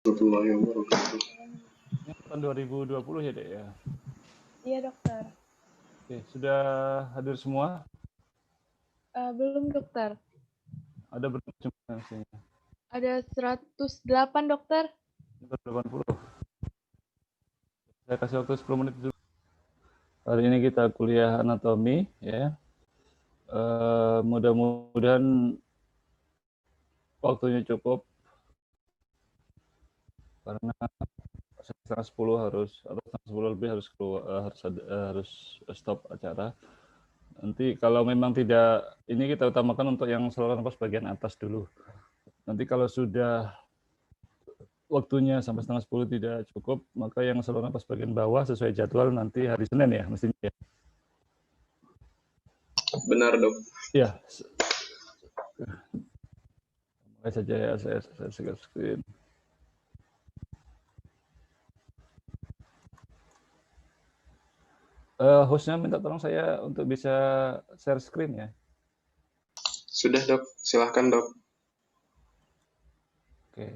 Warahmatullahi wabarakatuh. Ini tahun 2020 ya, Dek ya? Iya, dokter. Oke, sudah hadir semua? Belum, dokter. Ada berapa jumlah isinya? Ada 108, dokter. 180. Saya kasih waktu 10 menit dulu. Hari ini kita kuliah anatomi, ya. Mudah-mudahan waktunya cukup, karena setengah 10 harus, atau setengah 10 lebih harus keluar, harus stop acara. Nanti kalau memang tidak, ini kita utamakan untuk yang saluran nafas bagian atas dulu. Nanti kalau sudah waktunya sampai setengah 10 tidak cukup, maka yang saluran nafas bagian bawah sesuai jadwal nanti hari Senin ya, mestinya ya. Benar, Dok. Ya, mulai saja ya, saya share screen. Hostnya minta tolong saya untuk bisa share screen ya. Sudah, Dok. Silahkan, Dok. Oke.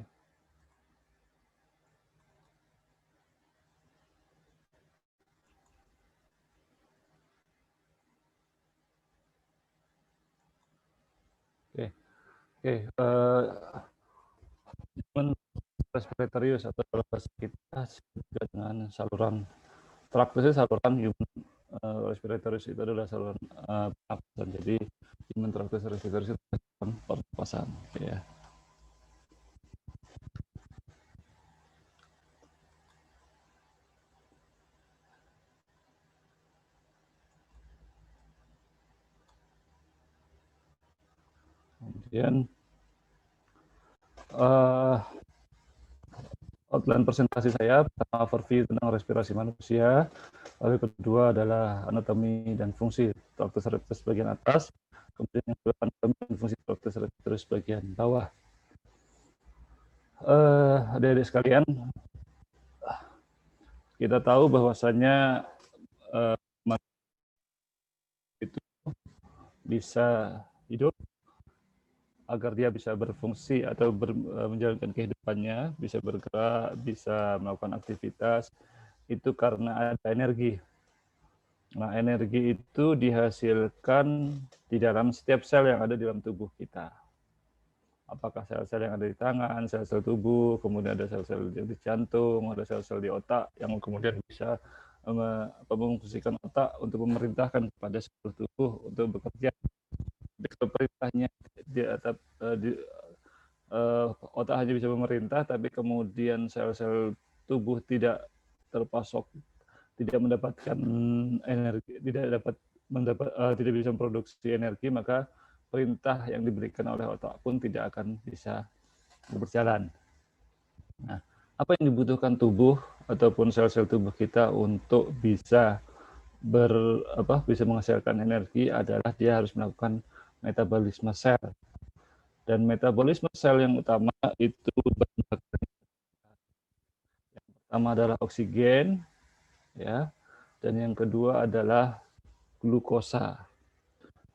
Respiratorius atau dalam bahasa kita juga dengan saluran traktus, saluran human respiratorius itu adalah saluran pernapasan. Jadi human traktus respiratorius itu saluran pernapasan, ya. Kemudian outline presentasi saya, pertama overview tentang respirasi manusia, lalu kedua adalah anatomi dan fungsi traktus respiratorius bagian atas, kemudian yang kedua anatomi dan fungsi traktus respiratorius bagian bawah. Adik-adik sekalian, kita tahu bahwasannya itu bisa hidup agar dia bisa berfungsi atau menjalankan kehidupannya, bisa bergerak, bisa melakukan aktivitas, itu karena ada energi. Nah, energi itu dihasilkan di dalam setiap sel yang ada di dalam tubuh kita. Apakah sel-sel yang ada di tangan, sel-sel tubuh, kemudian ada sel-sel di jantung, ada sel-sel di otak yang kemudian bisa memfungsikan otak untuk memerintahkan kepada seluruh tubuh untuk bekerja. Kalau perintahnya otak hanya bisa memerintah, tapi kemudian sel-sel tubuh tidak terpasok, tidak mendapatkan energi, tidak bisa memproduksi energi, maka perintah yang diberikan oleh otak pun tidak akan bisa berjalan. Nah, apa yang dibutuhkan tubuh ataupun sel-sel tubuh kita untuk bisa bisa menghasilkan energi adalah dia harus melakukan metabolisme sel. Dan metabolisme sel yang utama itu yang pertama adalah oksigen, ya, dan yang kedua adalah glukosa.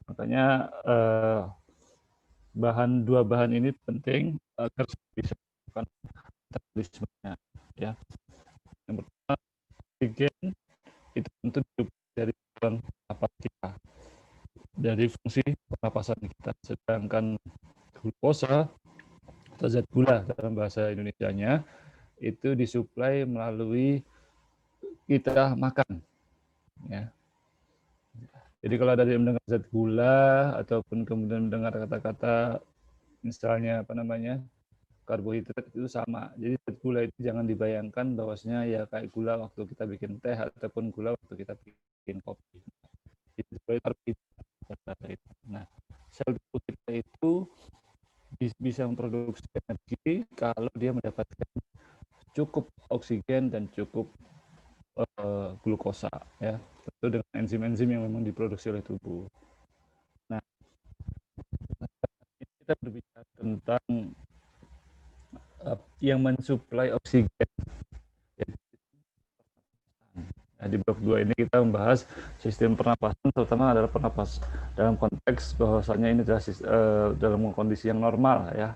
Makanya dua bahan ini penting agar bisa melakukan metabolismenya, ya. Yang pertama oksigen itu tentu dari pernapasan kita, dari fungsi pernapasan kita, sedangkan glukosa atau zat gula dalam bahasa Indonesianya itu disuplai melalui kita makan, ya. Jadi kalau ada yang mendengar zat gula ataupun kemudian mendengar kata-kata misalnya karbohidrat, itu sama. Jadi zat gula itu jangan dibayangkan bahwasanya ya kayak gula waktu kita bikin teh ataupun gula waktu kita bikin kopi. Itu karbohidrat. Nah, sel tubuh kita itu bisa memproduksi energi kalau dia mendapatkan cukup oksigen dan cukup glukosa, ya, tentu dengan enzim-enzim yang memang diproduksi oleh tubuh. Nah, kita berbicara tentang yang mensuplai oksigen. Nah, di blok 2 ini kita membahas sistem pernapasan, terutama adalah pernapas dalam konteks bahwasanya ini adalah dalam kondisi yang normal, ya.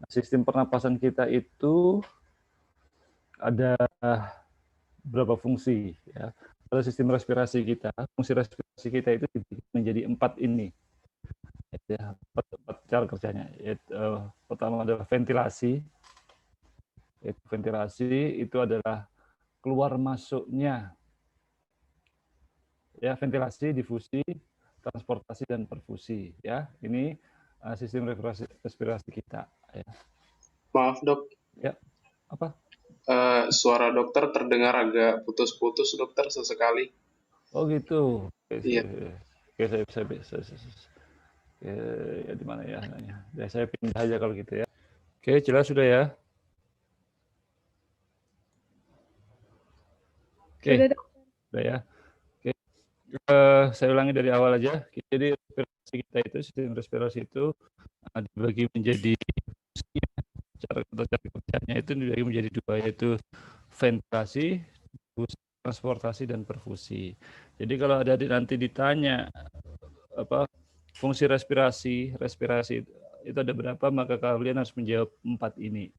Nah, sistem pernapasan kita itu ada berapa fungsi ya. Pada sistem respirasi kita, fungsi respirasi kita itu dibagi menjadi 4 ini. Ya, 4 cara kerjanya. Yaitu, pertama adalah ventilasi. Ventilasi itu adalah keluar masuknya ya, ventilasi, difusi, transportasi dan perfusi ya. Ini sistem respirasi kita ya. Maaf dok, Ya, apa? suara dokter terdengar agak putus-putus dokter sesekali. Oh gitu. Iya. Oke, ya di mana ya? Ya saya pindah aja kalau gitu ya. Oke, jelas sudah ya. Oke, Sudah, dokter. sudah ya. Oke, saya ulangi dari awal aja. Jadi respirasi kita itu, sistem respirasi itu dibagi menjadi cara kerjanya itu dibagi menjadi 2, yaitu ventilasi, transportasi dan perfusi. Jadi kalau ada nanti ditanya apa fungsi respirasi itu ada berapa, maka kalian harus menjawab 4 ini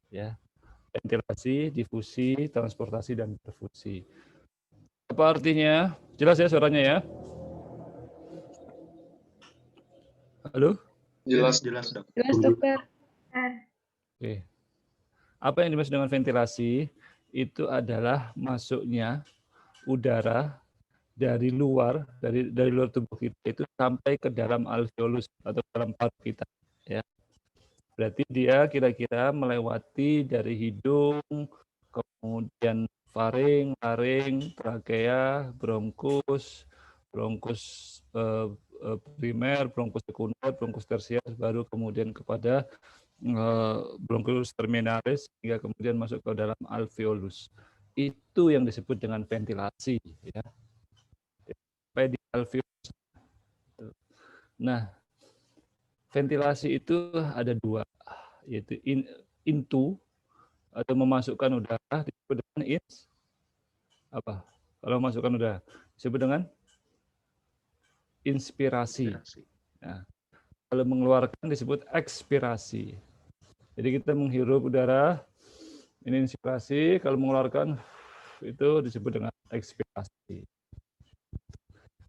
ya. Ventilasi, difusi, transportasi dan perfusi. Apa artinya? Jelas ya suaranya ya? Halo? Jelas dok. Jelas, dokter. Oke. Apa yang dimaksud dengan ventilasi? Itu adalah masuknya udara dari luar tubuh kita itu sampai ke dalam alveolus atau dalam paru kita ya. Berarti dia kira-kira melewati dari hidung, kemudian faring, laring, trakea, bronkus primer, bronkus sekunder, bronkus tersier, baru kemudian kepada bronkus terminalis hingga kemudian masuk ke dalam alveolus. Itu yang disebut dengan ventilasi ya. Sampai di alveolus. Nah, ventilasi itu ada 2, yaitu into atau memasukkan udara disebut dengan apa? Kalau memasukkan udara disebut dengan inspirasi. Nah, kalau mengeluarkan disebut ekspirasi. Jadi kita menghirup udara, ini inspirasi, kalau mengeluarkan itu disebut dengan ekspirasi.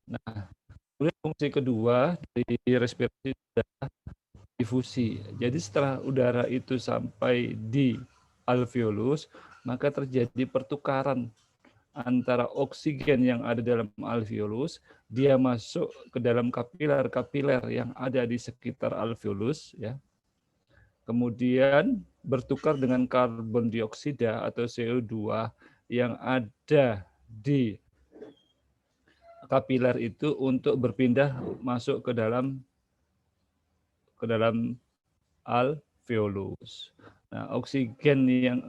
Nah, kemudian fungsi kedua dari respirasi adalah difusi. Jadi setelah udara itu sampai di alveolus, maka terjadi pertukaran antara oksigen yang ada dalam alveolus, dia masuk ke dalam kapiler-kapiler yang ada di sekitar alveolus ya. Kemudian bertukar dengan karbon dioksida atau CO2 yang ada di kapiler itu untuk berpindah masuk ke dalam alveolus. Nah, oksigen yang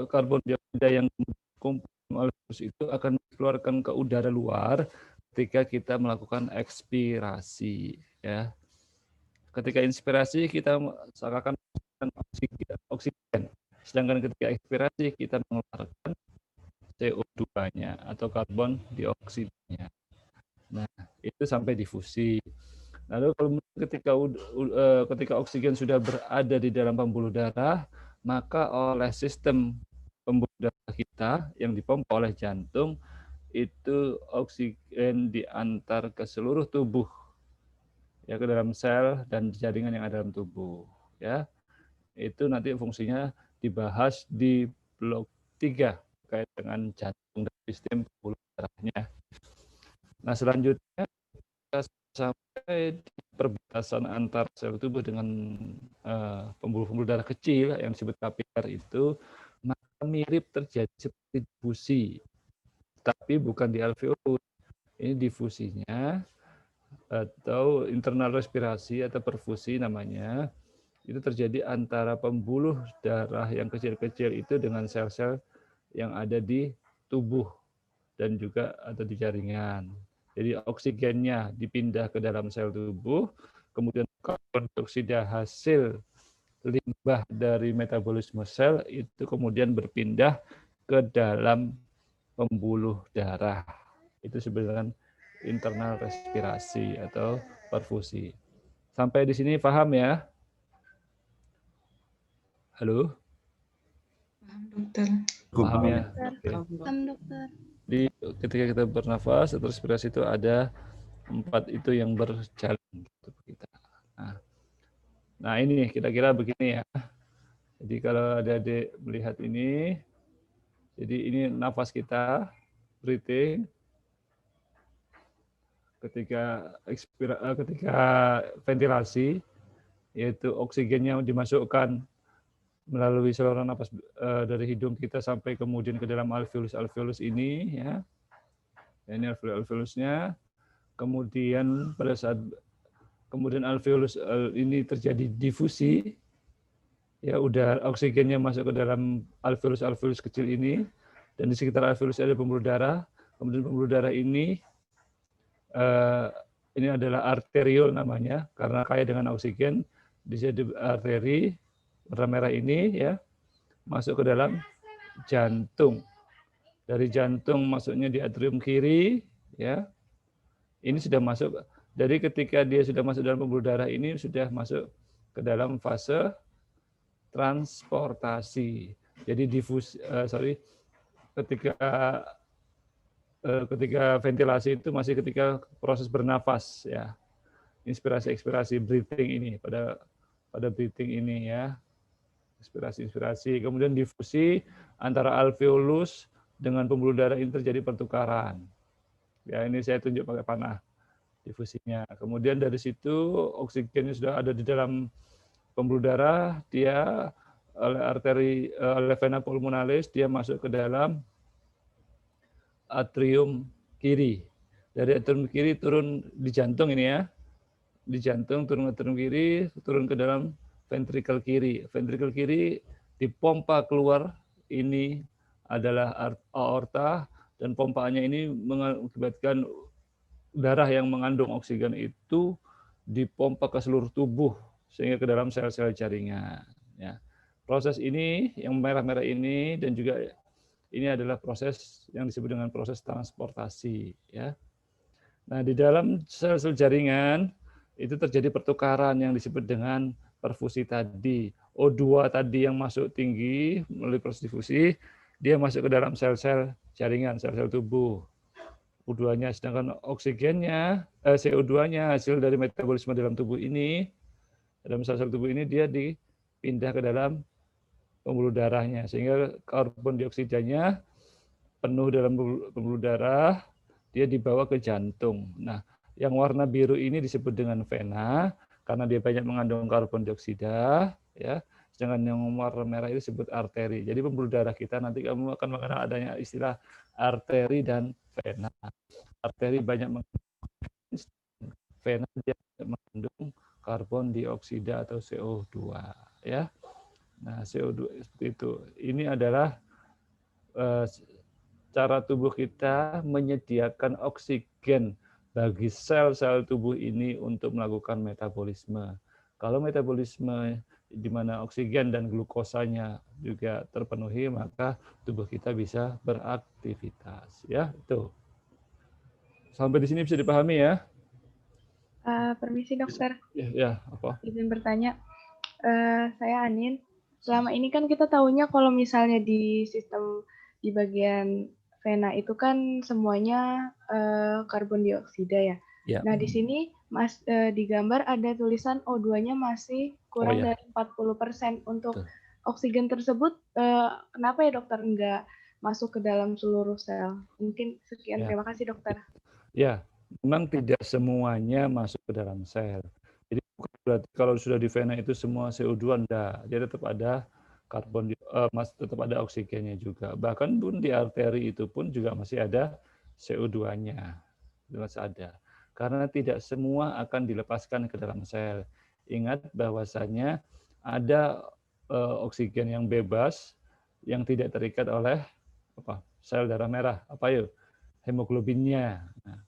karbon dioksida yang kumpul alveolus itu akan dikeluarkan ke udara luar ketika kita melakukan ekspirasi ya. Ketika inspirasi kita seakan oksigen, sedangkan ketika ekspirasi kita mengeluarkan CO2-nya atau karbon dioksidnya. Nah, itu sampai difusi. Lalu ketika oksigen sudah berada di dalam pembuluh darah, maka oleh sistem pembuluh darah kita yang dipompa oleh jantung, itu oksigen diantar ke seluruh tubuh, ya, ke dalam sel dan jaringan yang ada dalam tubuh. Ya, itu nanti fungsinya dibahas di blok 3 terkait dengan jantung dan sistem pembuluh darahnya. Nah, selanjutnya kita sampai di perbatasan antar sel tubuh dengan pembuluh-pembuluh darah kecil yang disebut kapiler itu, maka mirip terjadi seperti difusi, tapi bukan di alveolus. Ini difusinya atau internal respirasi atau perfusi namanya, itu terjadi antara pembuluh darah yang kecil-kecil itu dengan sel-sel yang ada di tubuh dan juga ada di jaringan. Jadi oksigennya dipindah ke dalam sel tubuh, kemudian karbon dioksida hasil limbah dari metabolisme sel itu kemudian berpindah ke dalam pembuluh darah. Itu sebenarnya internal respirasi atau perfusi. Sampai di sini paham ya? Halo? Paham, dokter. Paham ya? Dokter. Oke. Paham, dokter. Jadi ketika kita bernafas atau respirasi itu ada 4 itu yang berjalan di tubuh kita. Nah ini kira-kira begini ya. Jadi kalau adik-adik melihat ini, jadi ini nafas kita, breathing. Ketika ventilasi, yaitu oksigennya dimasukkan melalui saluran nafas dari hidung kita sampai kemudian ke dalam alveolus ini, ya. Ini alveolusnya. Kemudian pada saat kemudian alveolus ini terjadi difusi, ya udara oksigennya masuk ke dalam alveolus kecil ini, dan di sekitar alveolus ada pembuluh darah. Kemudian pembuluh darah ini adalah arteriol namanya karena kaya dengan oksigen. Di sini arteri warna merah ini ya masuk ke dalam jantung. Dari jantung masuknya di atrium kiri ya. Ini sudah masuk. Jadi ketika dia sudah masuk dalam pembuluh darah ini sudah masuk ke dalam fase transportasi. Jadi ketika ventilasi itu masih ketika proses bernafas ya. Inspirasi ekspirasi breathing ini pada breathing ini ya. Inspirasi, kemudian difusi antara alveolus dengan pembuluh darah ini terjadi pertukaran. Ya, ini saya tunjuk pakai panah difusinya. Kemudian dari situ oksigennya sudah ada di dalam pembuluh darah, dia oleh vena pulmonalis dia masuk ke dalam atrium kiri. Dari atrium kiri turun di jantung ini ya. Di jantung turun ke atrium kiri, turun ke dalam ventrikel kiri. Ventrikel kiri dipompa keluar, ini adalah aorta, dan pompaannya ini mengakibatkan darah yang mengandung oksigen itu dipompa ke seluruh tubuh sehingga ke dalam sel-sel jaringan. Ya. Proses ini yang merah-merah ini dan juga ini adalah proses yang disebut dengan proses transportasi. Ya. Nah di dalam sel-sel jaringan itu terjadi pertukaran yang disebut dengan perfusi tadi. O2 tadi yang masuk tinggi melalui proses difusi, dia masuk ke dalam sel-sel jaringan, sel-sel tubuh. O2-nya, sedangkan oksigennya, CO2-nya hasil dari metabolisme dalam tubuh ini, dalam sel-sel tubuh ini dia dipindah ke dalam pembuluh darahnya, sehingga karbon dioksidanya penuh dalam pembuluh darah, dia dibawa ke jantung. Nah, yang warna biru ini disebut dengan vena, karena dia banyak mengandung karbon dioksida, ya. Sedangkan yang warna merah ini disebut arteri. Jadi pembuluh darah kita nanti kamu akan mengenal adanya istilah arteri dan vena. Arteri banyak mengandung, vena dia mengandung karbon dioksida atau CO2, ya. Nah, CO2 seperti itu. Ini adalah cara tubuh kita menyediakan oksigen bagi sel-sel tubuh ini untuk melakukan metabolisme. Kalau metabolisme di mana oksigen dan glukosanya juga terpenuhi, maka tubuh kita bisa beraktivitas. Ya, itu. Sampai di sini bisa dipahami ya? Permisi dokter, Ya, apa? izin bertanya. Saya Anin. Selama ini kan kita tahunya kalau misalnya di sistem di bagian vena itu kan semuanya karbon dioksida ya. Ya. Nah di sini di gambar ada tulisan O2-nya masih kurang dari 40% untuk Betul. oksigen tersebut. Kenapa ya dokter enggak masuk ke dalam seluruh sel? Mungkin sekian, terima kasih dokter. Ya, memang tidak semuanya masuk ke dalam sel. Jadi bukan berarti kalau sudah di vena itu semua CO2 enggak. Dia tetap ada karbon, tetap ada oksigennya juga. Bahkan pun di arteri itu pun juga masih ada CO2-nya. Masih ada. Karena tidak semua akan dilepaskan ke dalam sel. Ingat bahwasanya ada oksigen yang bebas yang tidak terikat oleh sel darah merah. Apa yuk? Hemoglobinnya. Nah,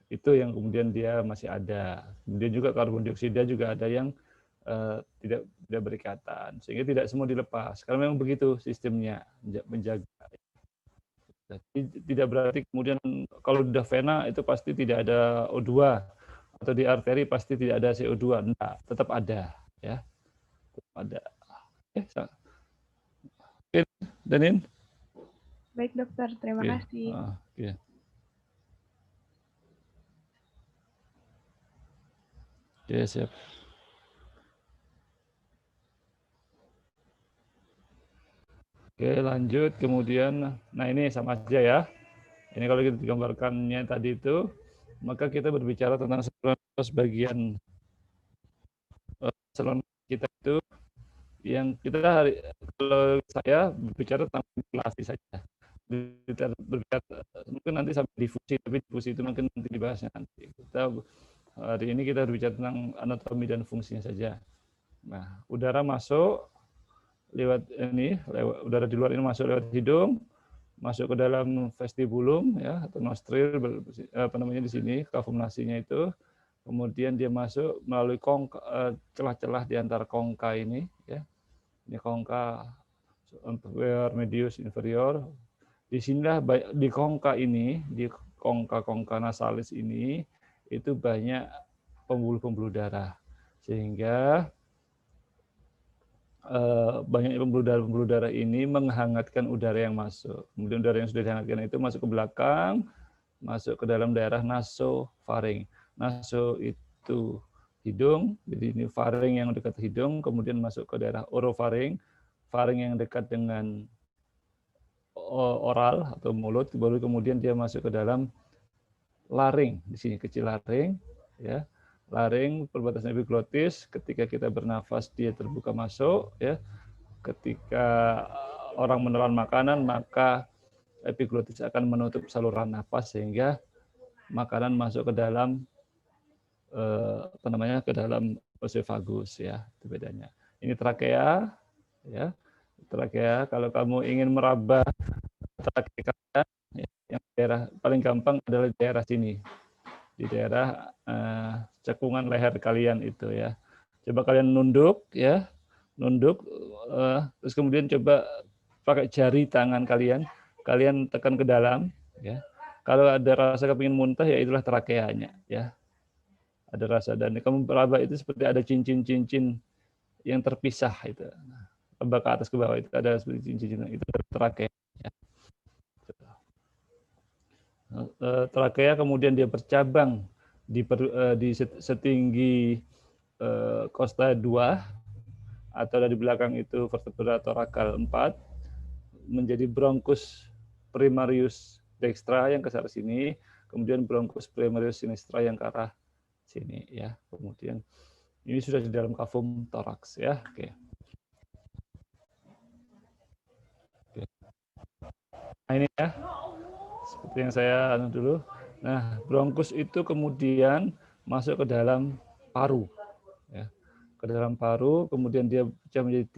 itu yang kemudian dia masih ada. Kemudian juga karbon dioksida juga ada yang tidak berikatan, sehingga tidak semua dilepas. Karena memang begitu sistemnya menjaga. Jadi tidak berarti kemudian kalau sudah vena itu pasti tidak ada O2 atau di arteri pasti tidak ada CO2. Enggak, tetap ada, ya. Tetap ada. Danin? Baik dokter, terima Oke. kasih. Oke. Oke, siap. Oke, lanjut. Kemudian, nah ini sama aja ya. Ini kalau kita digambarkannya tadi itu, maka kita berbicara tentang saluran nafas bagian saluran kita itu yang kita kalau saya berbicara tentang ventilasi saja. Berbicara, mungkin nanti sampai difusi, tapi difusi itu mungkin nanti dibahasnya nanti. Hari ini kita berbicara tentang anatomi dan fungsinya saja. Nah, udara masuk lewat ini, udara di luar ini masuk lewat hidung, masuk ke dalam vestibulum ya atau nostril, apa namanya di sini kafumnasinya itu, kemudian dia masuk melalui celah-celah di antara kongka ini ya, ini kongka superior, medius, inferior. Di sinilah di kongka ini, di kongka nasalis ini itu banyak pembuluh-pembuluh darah, sehingga banyak pembuluh darah ini menghangatkan udara yang masuk. Kemudian udara yang sudah dihangatkan itu masuk ke belakang, masuk ke dalam daerah nasofaring. Naso itu hidung, jadi ini faring yang dekat hidung, kemudian masuk ke daerah orofaring, faring yang dekat dengan oral atau mulut, baru kemudian dia masuk ke dalam laring, di sini kecil laring, ya. Laring perbatasan epiglotis, ketika kita bernafas dia terbuka masuk, ya. Ketika orang menelan makanan, maka epiglotis akan menutup saluran nafas sehingga makanan masuk ke dalam apa namanya, ke dalam oesophagus ya, itu bedanya. Ini trakea ya. Trakea, kalau kamu ingin meraba trakea ya, yang daerah paling gampang adalah daerah sini. Di daerah cekungan leher kalian itu ya. Coba kalian nunduk ya. Nunduk terus kemudian coba pakai jari tangan kalian tekan ke dalam ya. Kalau ada rasa kepingin muntah ya itulah trakeanya ya. Ada rasa, dan kamu meraba itu seperti ada cincin-cincin yang terpisah itu. Raba ke atas ke bawah itu ada seperti cincin-cincin, itu trakea ya. Trakea kemudian dia bercabang di setinggi costa 2 atau dari belakang itu vertebra torakal 4 menjadi bronchus primarius dextra yang ke arah sini, kemudian bronchus primarius sinistra yang ke arah sini ya. Kemudian ini sudah di dalam kafum toraks ya. Oke. Nah ini ya, seperti yang saya dulu. Nah, bronkus itu kemudian masuk ke dalam paru, ya. Ke dalam paru, kemudian dia pecah menjadi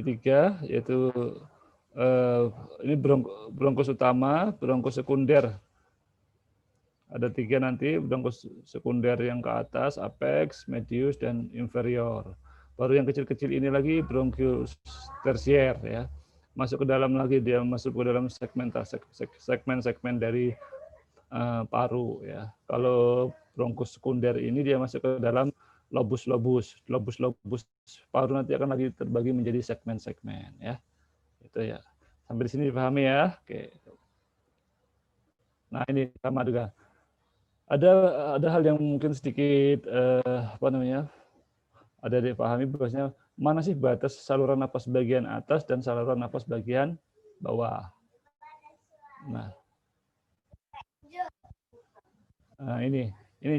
3, yaitu ini bronkus utama, bronkus sekunder. Ada 3 nanti, bronkus sekunder yang ke atas, apex, medius, dan inferior. Baru yang kecil-kecil ini lagi bronkus tersier ya. Masuk ke dalam lagi, dia masuk ke dalam segmen dari paru ya. Kalau bronkus sekunder ini dia masuk ke dalam lobus paru, nanti akan lagi terbagi menjadi segmen-segmen ya. Itu ya. Sampai di sini dipahami ya. Oke. Nah, ini sama juga. Ada hal yang mungkin sedikit apa namanya? Ada dipahami bahwasanya mana sih batas saluran napas bagian atas dan saluran napas bagian bawah. Nah, ini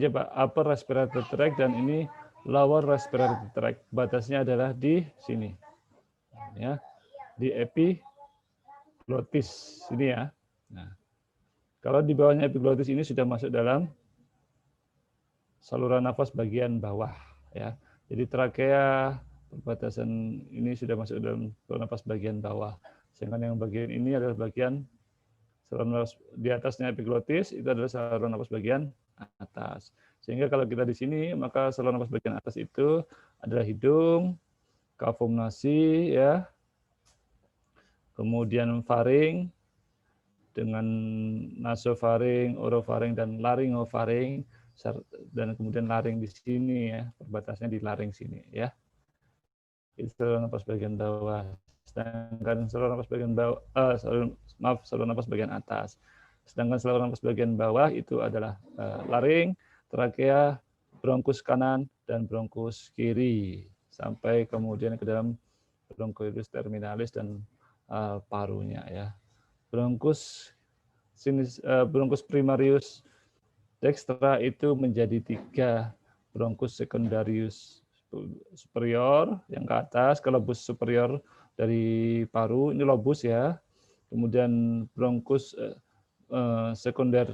coba upper respiratory tract dan ini lower respiratory tract. Batasnya adalah di sini, ya, di epiglotis ini ya. Nah, kalau di bawahnya epiglotis ini sudah masuk dalam saluran nafas bagian bawah, ya. Jadi trakea perbatasan ini sudah masuk dalam saluran nafas bagian bawah. Sedangkan yang bagian ini adalah bagian saluran nafas di atasnya epiglotis, itu adalah saluran nafas bagian atas. Sehingga kalau kita di sini, maka saluran nafas bagian atas itu adalah hidung, kafumnasi, ya, kemudian faring dengan nasofaring, orofaring, dan laringofaring, dan kemudian laring di sini ya, perbatasannya di laring sini ya. itu saluran napas bagian bawah. Sedangkan saluran napas bagian bawah, saluran napas bagian atas. Sedangkan saluran napas bagian bawah itu adalah laring, trakea, bronkus kanan dan bronkus kiri sampai kemudian ke dalam bronkoides terminalis dan parunya ya. Bronkus primarius dextra itu menjadi 3, bronkus secundarius superior yang ke atas ke lobus superior dari paru, ini lobus ya. Kemudian bronkus sekunder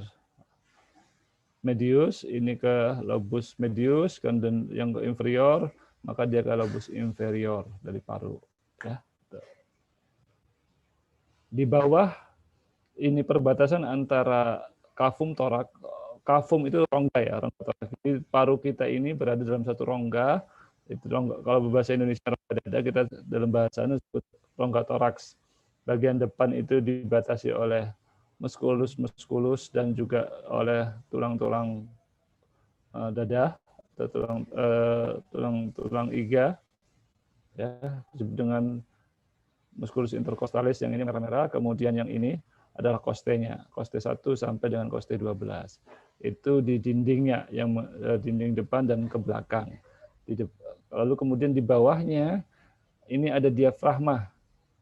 medius ini ke lobus medius, kemudian yang ke inferior maka dia ke lobus inferior dari paru ya. Di bawah ini perbatasan antara kafum torak. Kafum itu rongga ya, rongga torak. Jadi paru kita ini berada dalam satu rongga. Itu rongga, kalau bahasa Indonesia rongga dada, kita dalam bahasa disebut rongga toraks. Bagian depan itu dibatasi oleh muskulus dan juga oleh tulang-tulang dada atau tulang iga ya, dengan musculus intercostalis yang ini merah-merah, kemudian yang ini adalah kostenya, koste 1 sampai dengan koste 12. Itu di dindingnya, yang dinding depan dan ke belakang. Lalu kemudian di bawahnya, ini ada diafragma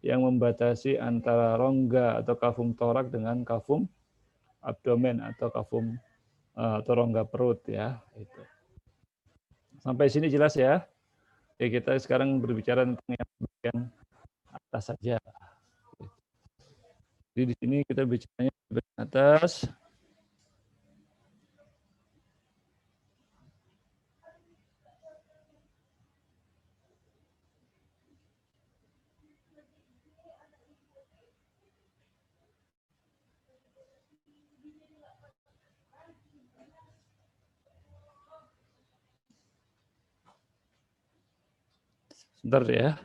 yang membatasi antara rongga atau kafum torak dengan kafum abdomen atau kafum atau rongga perut ya. Itu. Sampai sini jelas ya? Oke, kita sekarang berbicara tentang yang bagian atas saja. Jadi di sini kita bicaranya di atas. Sebentar ya.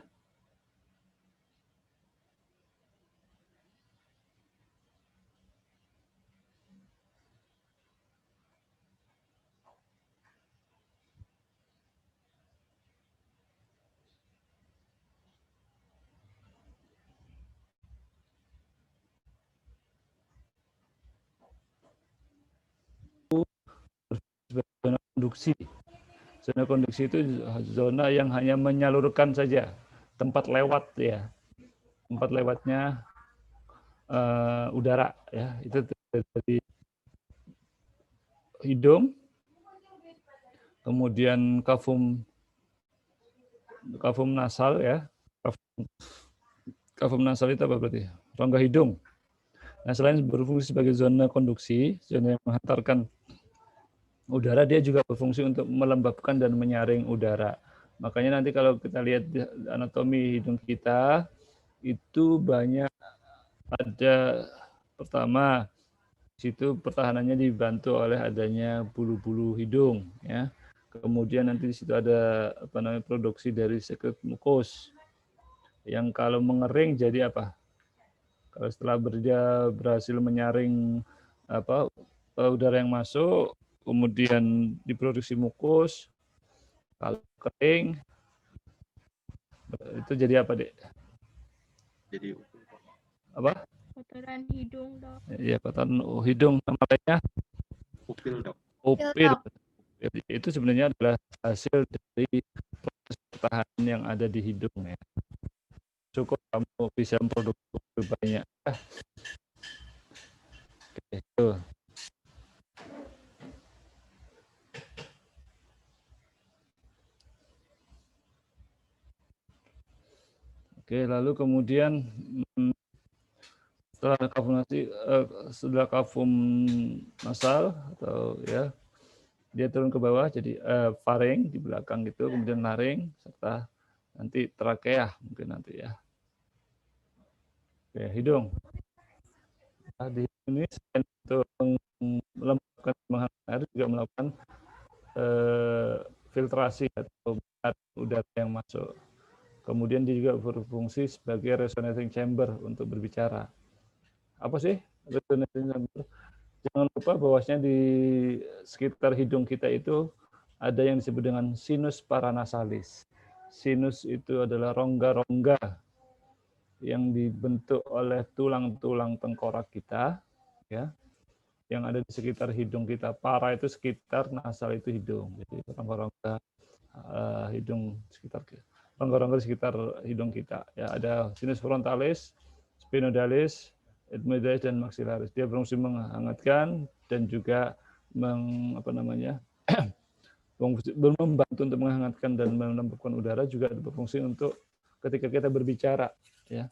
Zona konduksi. Zona konduksi itu zona yang hanya menyalurkan saja, tempat lewat ya, tempat lewatnya udara ya, itu dari hidung, kemudian kafum nasal ya, kafum nasal itu apa berarti? Rongga hidung. Nah, selain berfungsi sebagai zona konduksi, zona yang menghantarkan udara, dia juga berfungsi untuk melembabkan dan menyaring udara. Makanya nanti kalau kita lihat anatomi hidung kita, itu banyak ada pertama situ pertahanannya dibantu oleh adanya bulu-bulu hidung ya. Kemudian nanti di situ ada produksi dari sekret mukus yang kalau mengering jadi apa? Kalau setelah dia berhasil menyaring udara yang masuk, kemudian diproduksi mukus, kalau kering itu jadi apa, Dek? Jadi apa? Kotoran hidung, Dok. Iya, kotoran hidung, namanya upil, Dok. Upil. Itu sebenarnya adalah hasil dari proses pertahanan yang ada di hidung ya. Cukup kamu bisa memproduksi upil banyak. Oke, itu. Oke, lalu kemudian setelah kafum nasal atau ya dia turun ke bawah jadi faring di belakang gitu, kemudian laring serta nanti trakea mungkin nanti ya. Oke, hidung. Nah, di ini selain untuk melembabkan air juga melakukan filtrasi atau udara yang masuk. Kemudian dia juga berfungsi sebagai resonating chamber untuk berbicara. Apa sih resonating chamber? Jangan lupa bahwasanya di sekitar hidung kita itu ada yang disebut dengan sinus paranasalis. sinus itu adalah rongga-rongga yang dibentuk oleh tulang-tulang tengkorak kita, ya, yang ada di sekitar hidung kita. Para itu sekitar, nasal itu hidung. Jadi rongga-rongga hidung sekitar rongga-rongga di sekitar hidung kita. Ya, ada sinus frontalis, sphenoidalis, ethmoidalis, dan maxillaris. Dia berfungsi menghangatkan dan juga membantu untuk menghangatkan dan menembupkan udara, juga berfungsi untuk ketika kita berbicara, ya.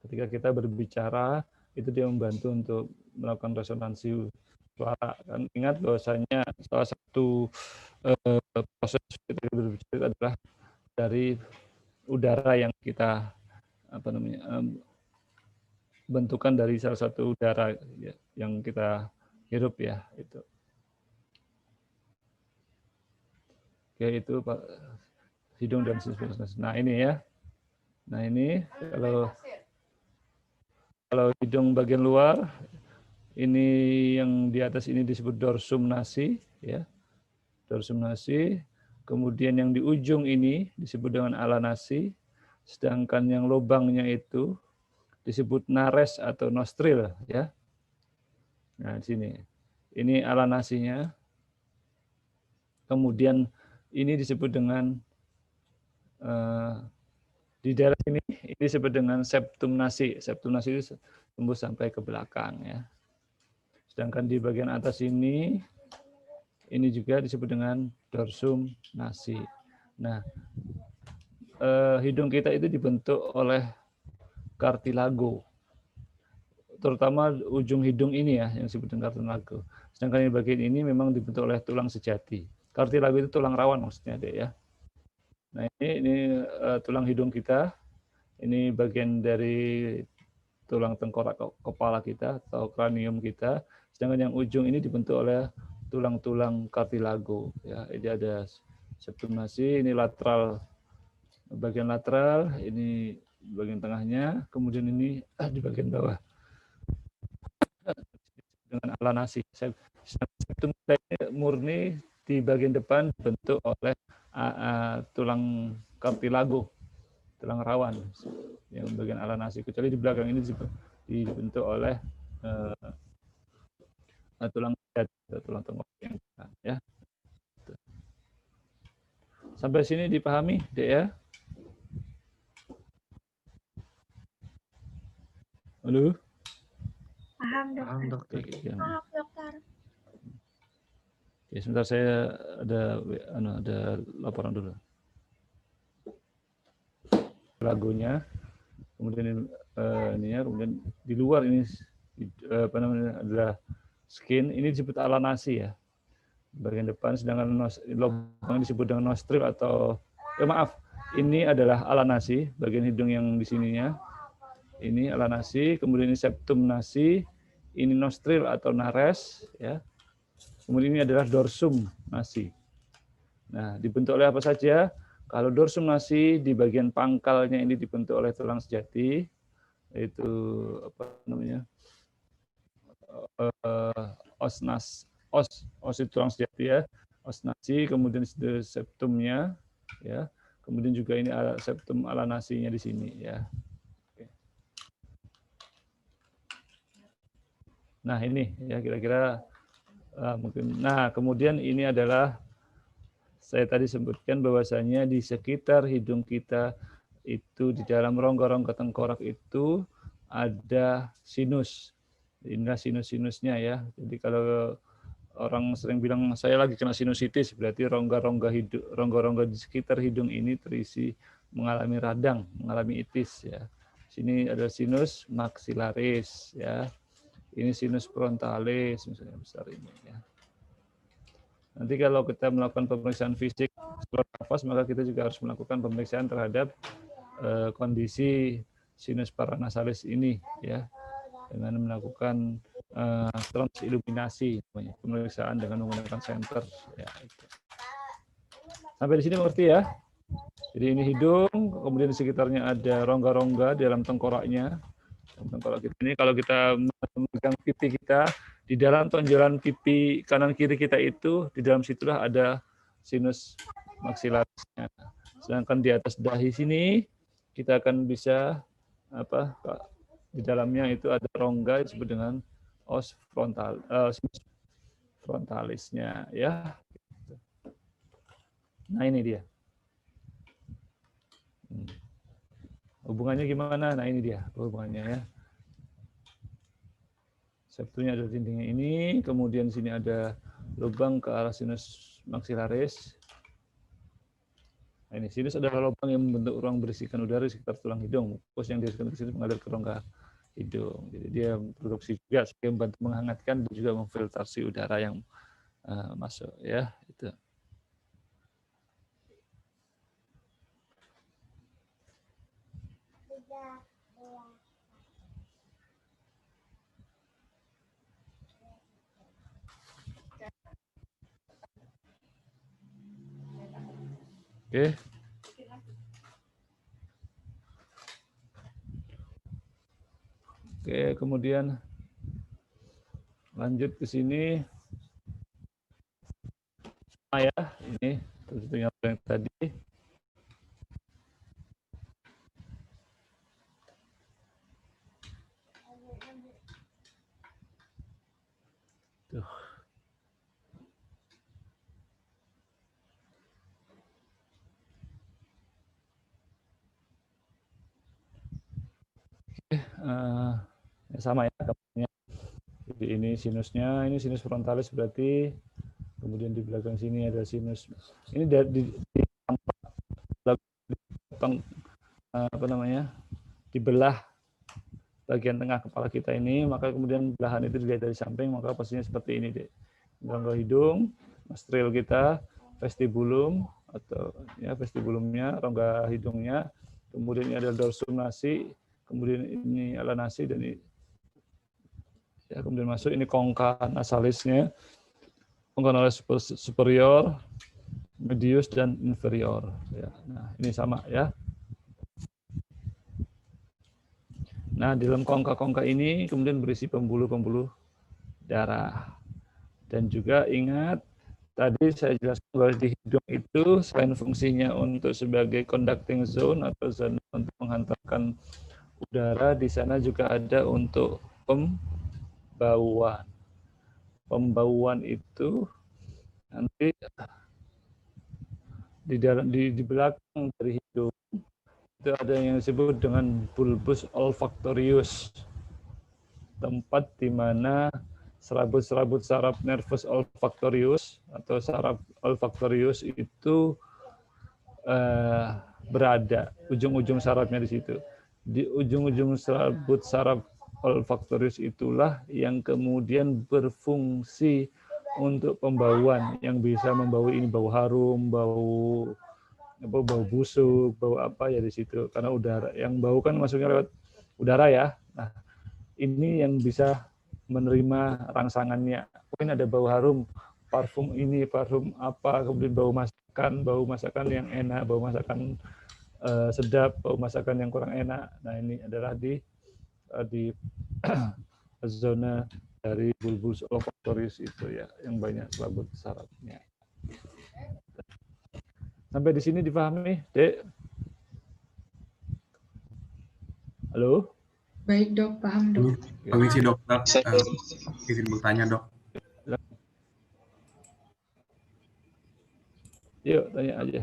Ketika kita berbicara itu dia membantu untuk melakukan resonansi suara. Kan ingat bahwasanya salah satu proses ketika berbicara adalah dari udara yang kita bentukan dari salah satu udara, ya, yang kita hirup, ya, itu. Oke, itu Pak, hidung dan sinus. Nah, ini ya. Nah, ini kalau hidung bagian luar, ini yang di atas ini disebut dorsum nasi, ya. Dorsum nasi. Kemudian yang di ujung ini disebut dengan ala nasi, sedangkan yang lubangnya itu disebut nares atau nostril, ya. Nah, di sini. Ini ala nasinya. Kemudian ini disebut dengan di daerah ini disebut dengan septum nasi. Septum nasi itu tembus sampai ke belakang, ya. Sedangkan di bagian atas ini juga disebut dengan dorsum nasi. Nah, hidung kita itu dibentuk oleh kartilago, terutama ujung hidung ini, ya, yang disebut dengan kartilago. Sedangkan di bagian ini memang dibentuk oleh tulang sejati. Kartilago itu tulang rawan maksudnya, Dek, ya. Nah, ini tulang hidung kita. Ini bagian dari tulang tengkorak kepala kita atau kranium kita. Sedangkan yang ujung ini dibentuk oleh tulang-tulang kartilago, ya. Ini ada septum nasi, ini lateral, bagian lateral, ini bagian tengahnya, kemudian ini di bagian bawah dengan ala nasi. Septum murni di bagian depan dibentuk oleh tulang kartilago, tulang rawan yang bagian ala nasi. Kecuali di belakang ini dibentuk oleh tulang tengkorak yang kita, ya. Sampai sini dipahami, Dek, ya? Halo? Paham, dokter. Paham, dokter. Oke, sebentar, saya ada laporan dulu. Lagunya, kemudian ininya, kemudian di luar ini adalah skin, ini disebut ala nasi, ya. Bagian depan, sedangkan lubang disebut dengan nostril atau ini adalah ala nasi, bagian hidung yang di sininya. Ini ala nasi, kemudian ini septum nasi, ini nostril atau nares, ya. Kemudian ini adalah dorsum nasi. Nah, dibentuk oleh apa saja? Kalau dorsum nasi di bagian pangkalnya ini dibentuk oleh tulang sejati, yaitu os itu tulang sejati, ya. Os nasi, kemudian septumnya, ya. Kemudian juga ini septum ala nasinya di sini, ya. Oke. Nah, ini ya kira-kira mungkin. Nah, kemudian ini adalah saya tadi sebutkan bahwasanya di sekitar hidung kita itu di dalam rongga-rongga tengkorak itu ada sinus. Inilah sinus-sinusnya, ya. Jadi kalau orang sering bilang saya lagi kena sinusitis, berarti rongga-rongga di sekitar hidung ini terisi mengalami radang, mengalami itis, ya. Sini ada sinus maxillaris, ya. Ini sinus frontalis misalnya besar ini, ya. Nanti kalau kita melakukan pemeriksaan fisik saluran nafas, maka kita juga harus melakukan pemeriksaan terhadap kondisi sinus paranasalis ini, ya, dengan melakukan transiluminasi, pemeriksaan dengan menggunakan senter, ya. Sampai di sini mengerti, ya? Jadi ini hidung, kemudian di sekitarnya ada rongga-rongga di dalam tengkoraknya. Tengkorak kita ini kalau kita memegang pipi kita, di dalam tonjolan pipi kanan kiri kita itu, di dalam situlah ada sinus maksilarisnya. Sedangkan di atas dahi sini kita akan bisa di dalamnya itu ada rongga disebut dengan os frontalisnya ya. Nah ini dia. Hubungannya gimana? Nah ini dia hubungannya ya. Septumnya ada dindingnya ini, kemudian sini ada lubang ke arah sinus maksilaris. Nah, ini sinus adalah lubang yang membentuk ruang berisikan udara di sekitar tulang hidung. Pus yang dihasilkan dari sinus mengalir ke rongga hidung. Jadi dia produksi juga sebagai membantu menghangatkan dan juga memfiltrasi udara yang masuk ya. Itu. Oke. Oke, kemudian lanjut ke sini. Ya, ini tentunya yang tadi. Tuh. Oke, sama ya. Jadi ini sinusnya, ini sinus frontalis berarti, kemudian di belakang sini ada sinus. Ini dibelah bagian tengah kepala kita ini, maka kemudian belahan itu dilihat dari samping, maka pastinya seperti ini deh. Rongga hidung, nostril kita, vestibulum atau ya vestibulumnya, rongga hidungnya, kemudian ini ada dorsum nasi, kemudian ini ala nasi dan ini ya, kemudian masuk ini kongka nasalisnya, kongka nasalis superior, medius dan inferior. Ya, nah ini sama ya. Nah di dalam kongka-kongka ini kemudian berisi pembuluh-pembuluh darah. Dan juga ingat tadi saya jelaskan bahwa di hidung itu selain fungsinya untuk sebagai conducting zone atau zona untuk menghantarkan udara, di sana juga ada untuk pembauan. Pembauan itu nanti di belakang dari hidung itu ada yang disebut dengan bulbus olfactorius, tempat di mana serabut-serabut saraf nervus olfactorius atau saraf olfactorius itu berada, ujung-ujung sarafnya di situ. Di ujung-ujung serabut saraf olfactorius itulah yang kemudian berfungsi untuk pembauan, yang bisa membawa ini bau harum, bau busuk, bau apa ya di situ. Karena udara, yang bau kan masuknya lewat udara ya. Nah, ini yang bisa menerima rangsangannya. Mungkin ada bau harum, parfum ini, parfum apa, kemudian bau masakan yang enak, bau masakan sedap, bau masakan yang kurang enak. Nah, ini adalah di zona dari bulbus olfactorius itu ya, yang banyak selabut sarafnya. Sampai di sini dipahami, Dek? Halo? Baik dok, paham dok. Permisi dokter, izin bertanya dok. Yuk, tanya aja.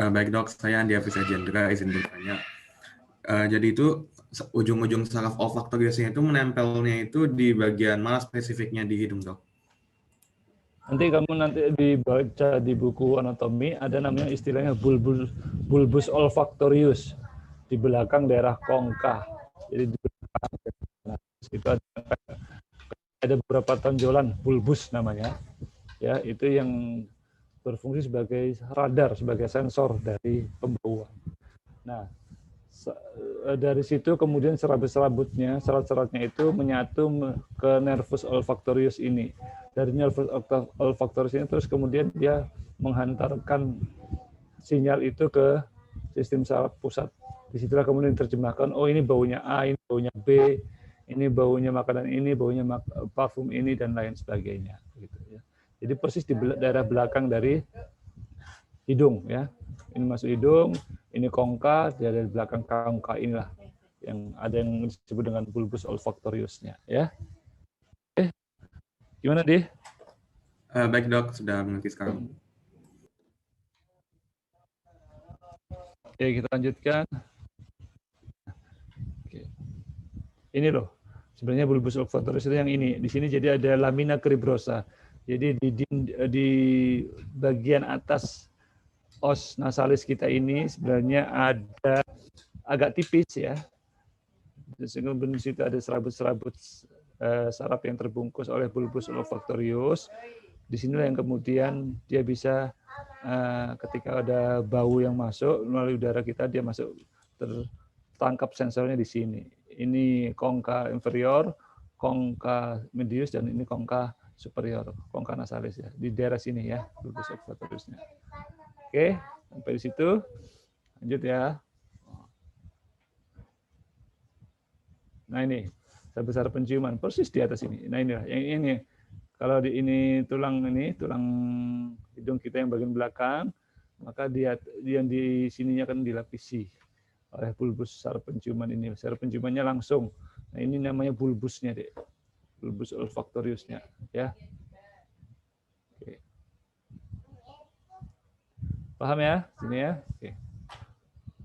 Baik dok, saya Andi Hafiz Ajendra, izin bertanya. Jadi itu ujung-ujung saraf olfaktoriusnya itu menempelnya itu di bagian mana spesifiknya di hidung dok? Nanti kamu dibaca di buku anatomi ada namanya istilahnya bulbus olfactorius di belakang daerah kongka. Jadi di belakang itu ada beberapa tonjolan bulbus namanya. Ya, itu yang berfungsi sebagai radar, sebagai sensor dari pembauan. Nah, dari situ kemudian serabut-serabutnya, serat-seratnya itu menyatu ke nervus olfactorius ini. Dari nervus olfactorius ini terus kemudian dia menghantarkan sinyal itu ke sistem saraf pusat. Disitulah kemudian diterjemahkan, oh ini baunya A, ini baunya B, ini baunya makanan ini, baunya parfum ini, dan lain sebagainya. Gitu, ya. Jadi persis di daerah belakang dari hidung ya. Ini masuk hidung, ini kongka, dari belakang kongka inilah yang ada yang disebut dengan bulbus olfactoriusnya ya. Oke. Gimana, Di? Baik dok, sudah mengerti sekarang. Oke, kita lanjutkan. Oke. Ini loh, sebenarnya bulbus olfactorius itu yang ini. Di sini jadi ada lamina cribrosa. Jadi di bagian atas os nasalis kita ini sebenarnya ada agak tipis ya. Sehingga di situ ada serabut-serabut saraf yang terbungkus oleh bulbus olfactorius. Di sinilah yang kemudian dia bisa ketika ada bau yang masuk melalui udara kita, dia masuk tertangkap sensornya di sini. Ini kongka inferior, kongka medius, dan ini kongka superior, kongka nasalis ya. Di daerah sini ya, bulbus olfactoriusnya. Oke, sampai di situ. Lanjut ya. Nah ini, saraf penciuman persis di atas ini. Nah inilah, yang ini. Kalau di ini tulang hidung kita yang bagian belakang, maka dia yang di sininya kan dilapisi oleh bulbus saraf penciuman ini. Saraf penciumannya langsung. Nah ini namanya bulbusnya, Dek. Bulbus olfactoriusnya, ya. Oke. Paham ya? Sini ya. Oke.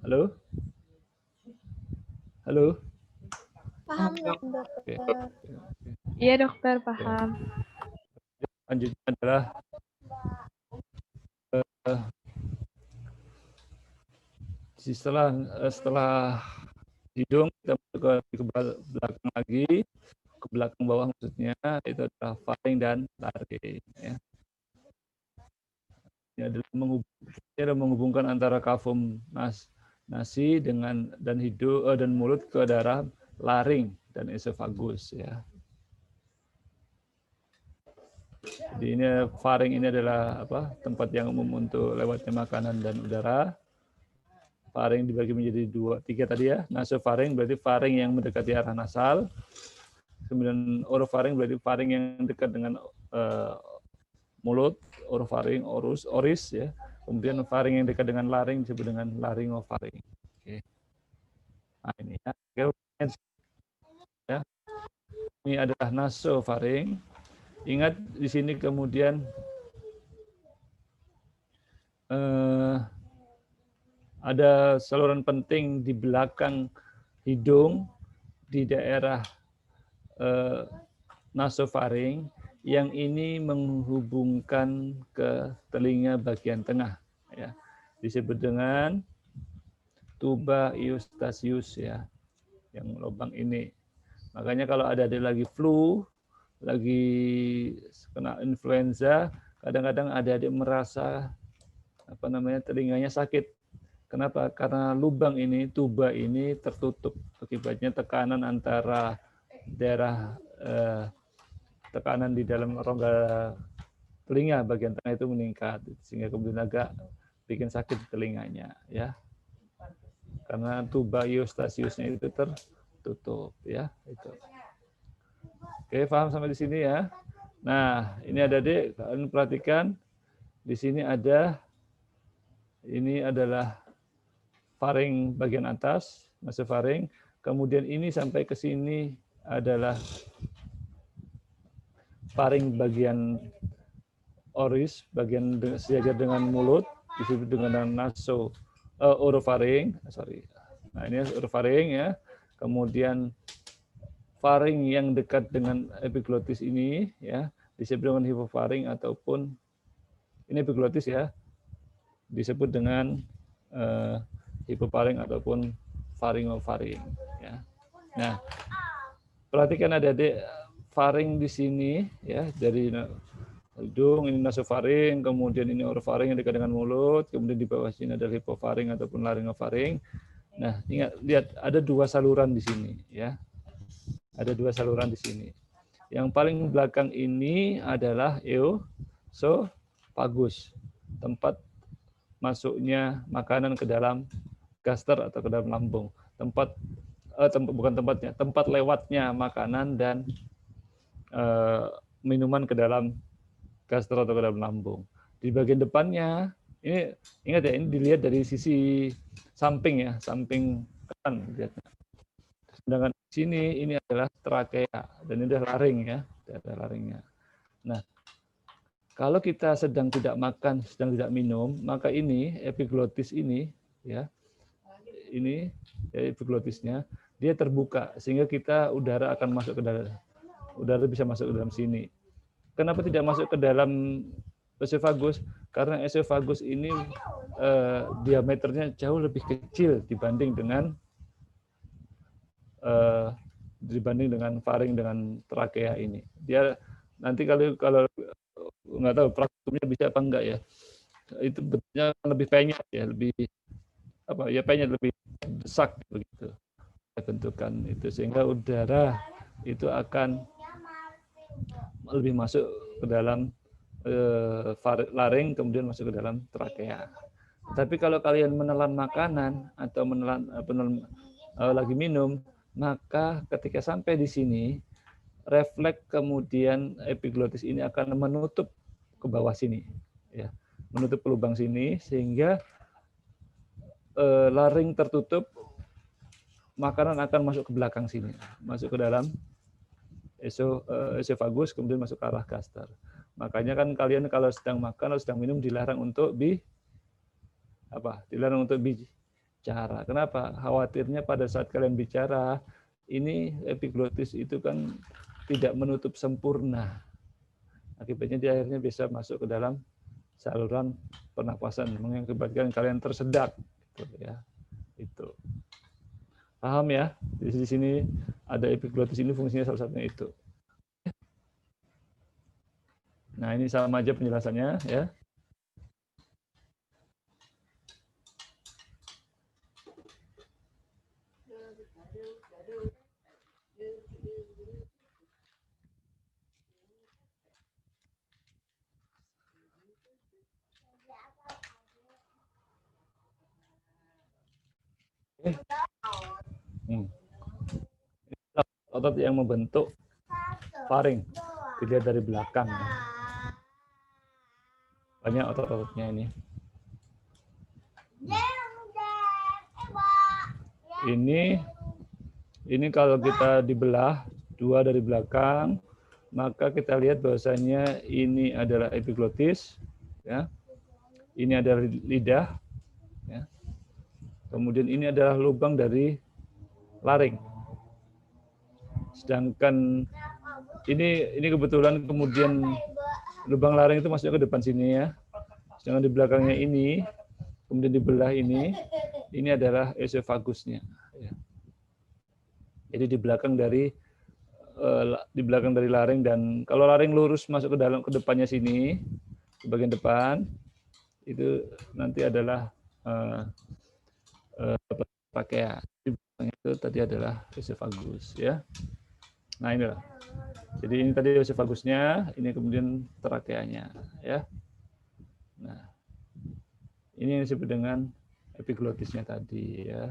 Halo? Halo? Paham, dokter. Oke. Iya dokter, paham. Lanjutnya adalah setelah hidung kita masuk ke belakang lagi, ke belakang bawah maksudnya, itu adalah faring dan laring ya. Ini adalah menghubungkan antara kafum nasi dan hidung dan mulut ke daerah laring dan esofagus ya. Jadi ini faring ini adalah tempat yang umum untuk lewatnya makanan dan udara. Faring dibagi menjadi 3 tadi ya. Nasofaring berarti faring yang mendekati arah nasal. Kemudian orofaring berarti faring yang dekat dengan mulut. Orofaring, oris ya. Kemudian faring yang dekat dengan laring disebut dengan laryngofaring. Oke. Nah ini ya. Ini adalah nasofaring. Ingat di sini kemudian ada saluran penting di belakang hidung di daerah nasofaring yang ini menghubungkan ke telinga bagian tengah ya. Disebut dengan tuba Eustachius ya. Yang lubang ini. Makanya kalau ada lagi flu, lagi kena influenza, kadang-kadang adik-adik merasa telinganya sakit. Kenapa? Karena lubang ini, tuba ini tertutup. Akibatnya tekanan antara daerah tekanan di dalam rongga telinga bagian tengah itu meningkat, sehingga kemudian agak bikin sakit di telinganya, ya. Karena tuba Eustachiusnya itu tertutup, ya. Itu. Oke, paham sampai di sini ya. Nah, ini ada Dek, kalian perhatikan di sini ini adalah faring bagian atas, nasofaring. Kemudian ini sampai ke sini adalah faring bagian oris, bagian sejajar dengan mulut, disebut dengan orofaring. Nah, ini orofaring ya. Kemudian faring yang dekat dengan epiglotis ini ya disebut dengan hipofaring ataupun ini epiglotis ya disebut dengan hipofaring ataupun faringofaring ya. Nah, perhatikan ada faring di sini ya, dari hidung ini nasofaring, kemudian ini orofaring yang dekat dengan mulut, kemudian di bawah sini ada hipofaring ataupun laryngofaring. Nah, ingat lihat ada 2 saluran di sini ya. Ada 2 saluran di sini. Yang paling belakang ini adalah eosofagus, tempat masuknya makanan ke dalam gaster atau ke dalam lambung. Tempat lewatnya makanan dan minuman ke dalam gaster atau ke dalam lambung. Di bagian depannya Ini ingat ya, ini dilihat dari sisi samping ya, samping kanan lihatnya. Sedangkan di sini ini adalah trakea dan ini adalah laring ya, daerah laringnya. Nah, kalau kita sedang tidak makan, sedang tidak minum, maka ini epiglotis ini ya, ini ya, epiglotisnya dia terbuka sehingga kita udara akan masuk ke dalam, udara bisa masuk ke dalam sini. Kenapa tidak masuk ke dalam esofagus? Karena esofagus ini diameternya jauh lebih kecil dibanding dengan faring dengan trakea ini. Dia nanti kalau nggak tahu praktikumnya bisa apa enggak ya. Itu bentuknya lebih penyet ya, lebih apa ya, penyet, lebih desak begitu bentukan itu, sehingga udara itu akan lebih masuk ke dalam laring, kemudian masuk ke dalam trakea. Tapi kalau kalian menelan makanan atau menelan lagi minum, maka ketika sampai di sini, refleks kemudian epiglotis ini akan menutup ke bawah sini, ya, menutup ke lubang sini sehingga laring tertutup, makanan akan masuk ke belakang sini, masuk ke dalam esofagus, kemudian masuk ke arah gaster. Makanya kan kalian kalau sedang makan atau sedang minum dilarang untuk dilarang untuk bicara. Kenapa? Khawatirnya pada saat kalian bicara, ini epiglotis itu kan tidak menutup sempurna. Akibatnya dia akhirnya bisa masuk ke dalam saluran pernapasan, mengakibatkan kalian tersedak. Gitu, ya. Itu. Paham ya? Di sini ada epiglotis, ini fungsinya salah satunya itu. Nah, ini sama aja penjelasannya ya. Otot yang membentuk faring dilihat dari belakang ya. Banyak otot-ototnya ini. Ini kalau kita dibelah dua dari belakang, maka kita lihat bahwasanya ini adalah epiglotis, ya. Ini adalah lidah, ya. Kemudian ini adalah lubang dari laring. Sedangkan ini kebetulan kemudian lubang laring itu masuknya ke depan sini ya. Sedangkan di belakangnya ini, kemudian dibelah ini adalah esofagusnya. Ya. Jadi di belakang dari laring, dan kalau laring lurus masuk ke depannya sini, di bagian depan itu nanti adalah trakea. Di belakang itu tadi adalah esofagus ya. Nah, inilah. Jadi ini tadi esofagusnya, ini kemudian trakeanya ya. Nah, ini yang disebut dengan epiglotisnya tadi ya.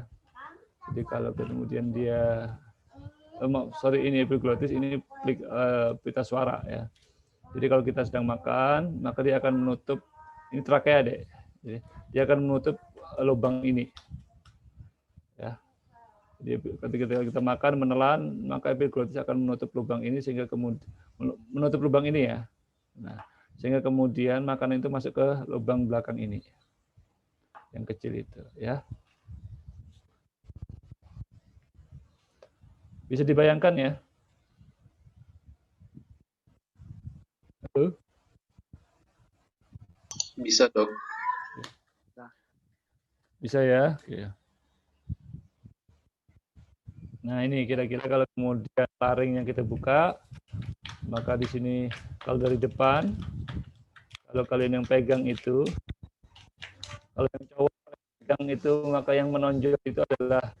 Jadi kalau kemudian dia ini epiglotis, ini pita suara ya. Jadi kalau kita sedang makan, maka dia akan menutup, ini trakea deh. Jadi, dia akan menutup lubang ini. Ya. Jadi ketika kita makan, menelan, maka epiglotis akan menutup lubang ini sehingga kemudian menutup lubang ini ya. Nah, sehingga kemudian makanan itu masuk ke lubang belakang ini. Yang kecil itu, ya. Bisa dibayangkan ya? Halo? Bisa, Dok. Bisa ya? Oke. Nah, ini kira-kira kalau kemudian laring yang kita buka, maka di sini kalau dari depan, kalau kalian yang pegang itu, kalau yang cowok pegang itu, maka yang menonjol itu adalah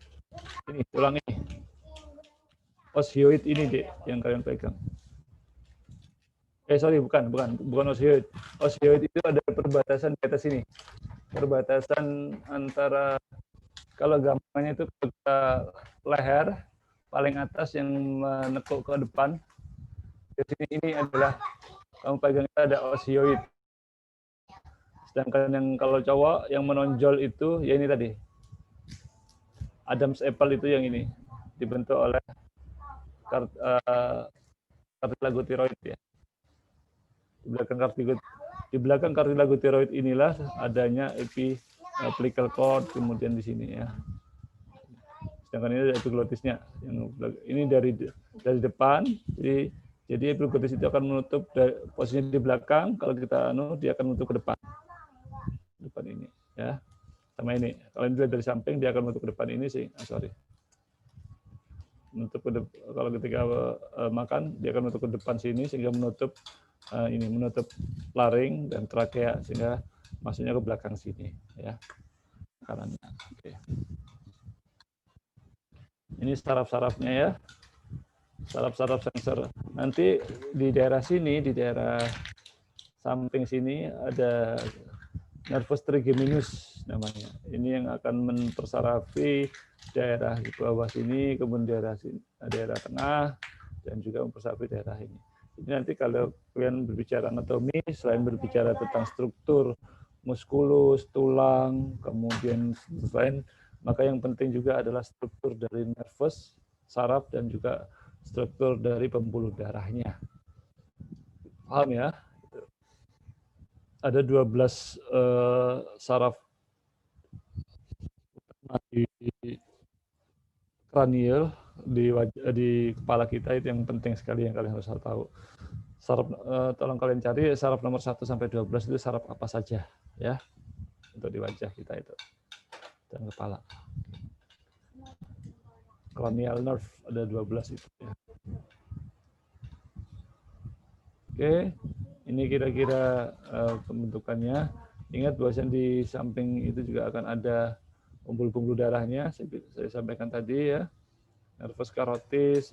ini, tulang ini. Osioid ini, Dek, yang kalian pegang. Bukan osioid. Osioid itu ada perbatasan di atas sini. Perbatasan antara, kalau gampangnya itu ke leher paling atas yang menekuk ke depan. Di sini ini adalah kamu pegang, ada osioid. Sedangkan yang kalau cowok yang menonjol itu ya ini tadi. Adam's apple itu yang ini dibentuk oleh kartilago tiroid ya. Di belakang kartilago tiroid inilah adanya epiapical cord kemudian di sini ya. Sedangkan ini ada epiglotisnya. Ini dari depan. Jadi epiglotis itu akan menutup posisinya di belakang. Kalau kita dia akan menutup ke depan. Depan ini ya. Sama ini. Kalau ini dari samping dia akan menutup ke depan ini sih. Menutup kalau ketika makan dia akan menutup ke depan sini sehingga menutup menutup laring dan trakea sehingga masuknya ke belakang sini ya. Kanannya. Oke. Ini saraf-sarafnya ya. Saraf-saraf sensor. Nanti di daerah sini, di daerah samping sini ada nervus trigeminus namanya. Ini yang akan mempersarafi daerah di bawah sini, kemudian daerah tengah, dan juga mempersarafi daerah ini. Jadi nanti kalau kalian berbicara anatomi, selain berbicara tentang struktur muskulus, tulang, kemudian lain, maka yang penting juga adalah struktur dari nervus, saraf, dan juga struktur dari pembuluh darahnya. Paham ya? Ada 12 saraf di kranial di kepala kita itu yang penting sekali yang kalian harus tahu. Saraf tolong kalian cari saraf nomor 1 sampai 12 itu saraf apa saja ya untuk di wajah kita itu dan kepala. Cranial nerve ada 12 itu ya. Oke, ini kira-kira pembentukannya. Ingat bahwasanya di samping itu juga akan ada pembuluh-pembuluh darahnya. Saya sampaikan tadi ya. Nervus carotis,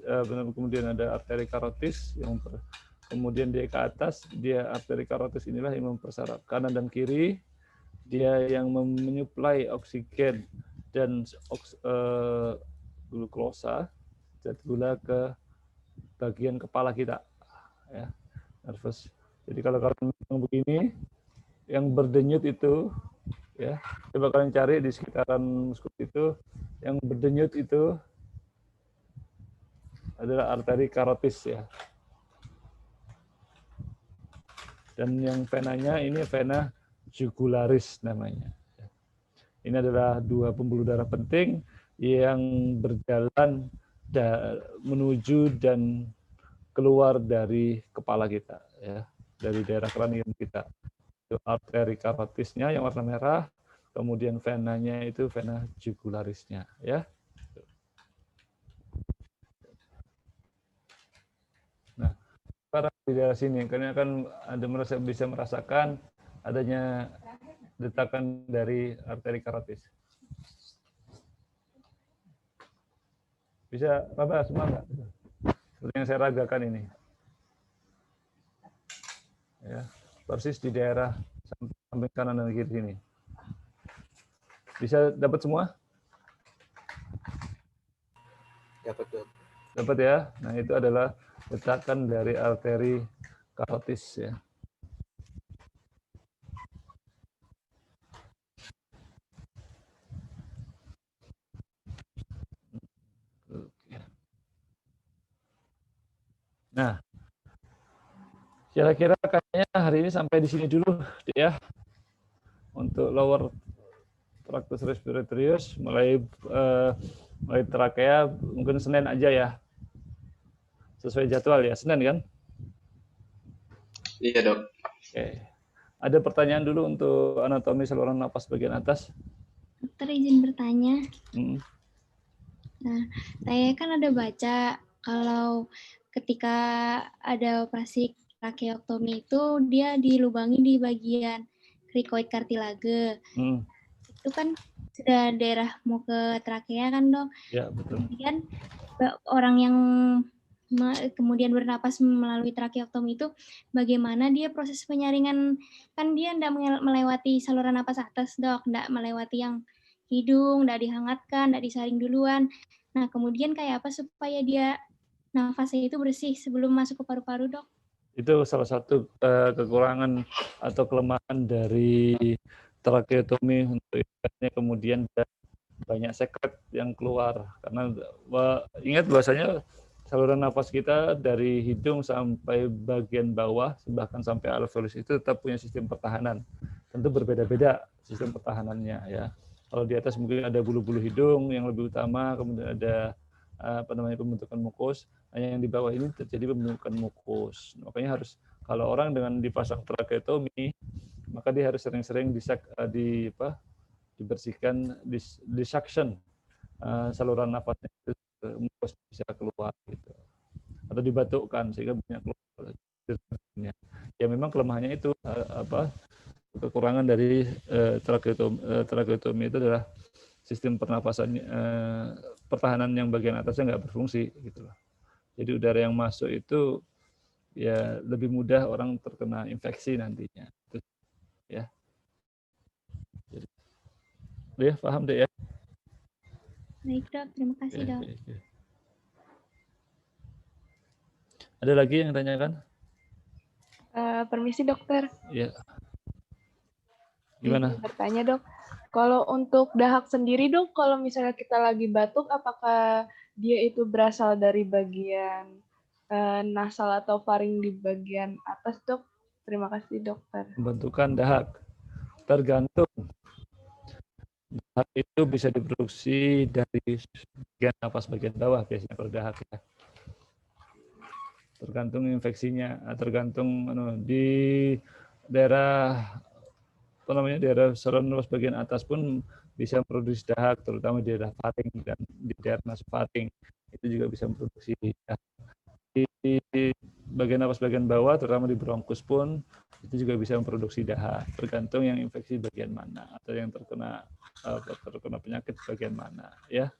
kemudian ada arteri carotis yang kemudian dia ke atas, dia arteri carotis inilah yang mempersaraf kanan dan kiri. Dia yang menyuplai oksigen dan glukosa, zat gula ke bagian kepala kita ya. Nervus. Jadi kalau kalian begini, yang berdenyut itu, ya, coba kalian cari di sekitaran muskus itu, yang berdenyut itu adalah arteri karotis ya. Dan yang venanya ini vena jugularis namanya. Ini adalah 2 pembuluh darah penting yang berjalan menuju dan keluar dari kepala kita ya, dari daerah kranium kita. Itu arteri karotisnya yang warna merah, kemudian venanya itu vena jugularisnya ya. Nah, di daerah sini kalian akan bisa merasakan adanya detakan dari arteri karotis. Bisa raba semua enggak? Seperti yang saya ragakan ini. Ya, persis di daerah samping kanan dan kiri sini. Bisa dapat semua? Dapat ya. Nah, itu adalah detakan dari arteri karotis ya. Nah, kira-kira kayaknya hari ini sampai di sini dulu ya. Untuk lower tractus respiratorius mulai trakea mungkin Senin aja ya. Sesuai jadwal ya, Senin kan? Iya, Dok. Oke. Ada pertanyaan dulu untuk anatomi saluran napas bagian atas? Dokter izin bertanya. Nah, saya kan ada baca kalau ketika ada operasi trakeotomi itu dia dilubangi di bagian krikoid kartilage. Itu kan sudah daerah mau ke trakea kan, Dok? Ya, betul. Kemudian orang yang kemudian bernapas melalui trakeotomi itu bagaimana dia proses penyaringan, kan dia tidak melewati saluran napas atas, Dok, tidak melewati yang hidung, tidak dihangatkan, tidak disaring duluan. Nah, kemudian kayak apa supaya dia nafasnya itu bersih sebelum masuk ke paru-paru, Dok? Itu salah satu kekurangan atau kelemahan dari tracheotomy untuk infeksinya, kemudian banyak sekret yang keluar karena ingat bahwasanya saluran nafas kita dari hidung sampai bagian bawah bahkan sampai alveolus itu tetap punya sistem pertahanan. Tentu berbeda-beda sistem pertahanannya ya. Kalau di atas mungkin ada bulu-bulu hidung yang lebih utama, kemudian ada pembentukan mukus. Hanya yang di bawah ini terjadi pembentukan mukus. Makanya harus kalau orang dengan dipasang tracheotomy, maka dia harus sering-sering dibersihkan, disuction saluran nafasnya itu mukus bisa keluar gitu. Atau dibatukkan sehingga banyak keluar. Ya memang kelemahannya itu kekurangan dari tracheotomy itu adalah sistem pernapasan pertahanan yang bagian atasnya nggak berfungsi gitu loh. Jadi udara yang masuk itu ya lebih mudah orang terkena infeksi nantinya. Ya. Jadi, ya paham deh ya. Baik dok, terima kasih dok. Ada lagi yang tanyakan? Permisi dokter. Ya. Gimana? Bertanya dok, kalau untuk dahak sendiri dok, kalau misalnya kita lagi batuk, apakah dia itu berasal dari bagian nasal atau faring di bagian atas dok? Terima kasih dokter. Pembentukan dahak tergantung. Dahak itu bisa diproduksi dari bagian nafas bagian bawah biasanya kalau dahak ya. Tergantung infeksinya, tergantung di daerah daerah saluran nafas bagian atas pun bisa memproduksi dahak, terutama di daerah faring dan di daerah nasofaring itu juga bisa memproduksi dahak. Di bagian nafas bagian bawah, terutama di bronkus pun itu juga bisa memproduksi dahak, tergantung yang infeksi bagian mana atau yang terkena penyakit bagian mana, ya.